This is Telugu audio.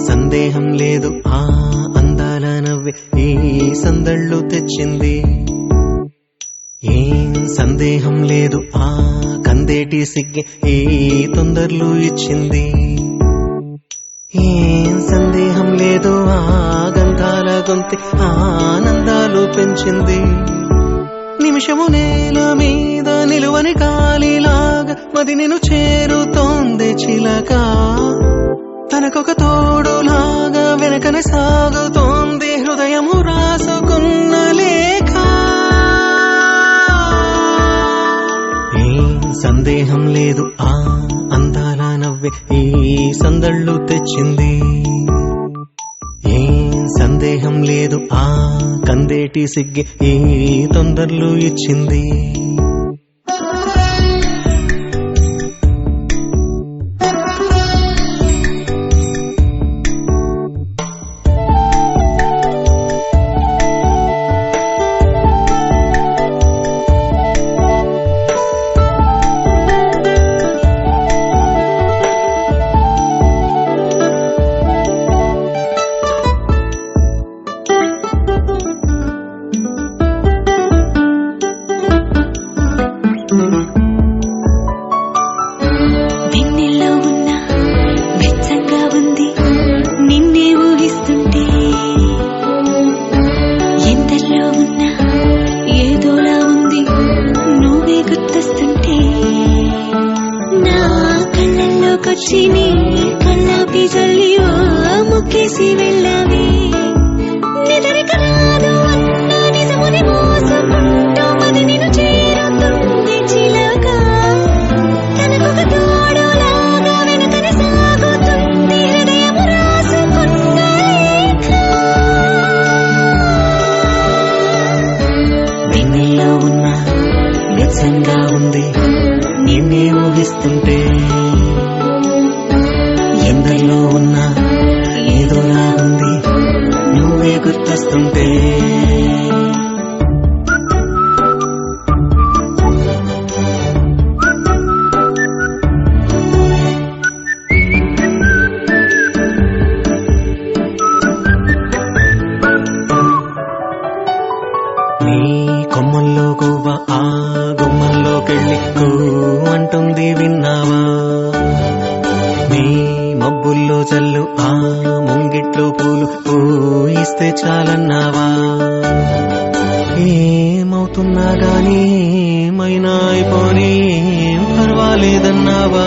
సందేహం లేదు ఆ అందాల నవ్వే ఈ సందళ్ళు తెచ్చింది. ఏం సందేహం లేదు ఆ కందేటి సిగ్గే ఈ తొందరలు ఇచ్చింది. ఏం సందేహం లేదు ఆ గంధాల గొంతె ఆనందాలు పెంచింది. నిమిషము నేల మీద నిలువని గాలిలాగా మది నిన్ను చేరుతోంది చిలక. తనకొక తోడులాగా వెనకనే సాగుతోంది హృదయము రాసుకున్న లేఖ. ఏం సందేహం లేదు ఆ అందాల నవ్వే ఈ సందళ్ళు తెచ్చింది. ఏం సందేహం లేదు ఆ కందేటి సిగ్గే ఈ తొందరలు ఇచ్చింది. వెన్నెల్లో ఉన్న వెచ్చంగా ఉంది నిన్నే ఊహిస్తుంటే. ఎందల్లో ఉన్న ఏదోలా ఉంది నువ్వే గుర్తొస్తుంటే. నా కళ్ళల్లోకొచ్చి నీ కళ్ళాపి జల్లి ముక్కేసి వెళ్ళావే. నిదరిక రాదు అన్న నిజముని మోసుకుంటూ మది నిన్ను చేరుతుంది చిలక. తనకొక తోడులాగా వెనకనే సాగుతుంది హృదయము రాసుకున్న లేఖ. వెన్నెల్లో ఉన్న వెచ్చంగా ఉంది నిన్నే ఊహిస్తుంటే. ఎందరిలో ఉన్న ఏదోలా ఉంది నువ్వే గుర్తొస్తుంటే. నీ కొమ్మల్లో గువ్వ ఆ గుమ్మల్లోకెళ్ళి కూ అంటుంది విన్నావా. నీ మబ్బుల్లో చల్లు ఆ ముంగిట్లో పూలు పూయిస్తే చాలన్నావా. ఏమవుతున్నా గానీ ఏమైనా అయిపోనీ పర్వాలేదన్నావా.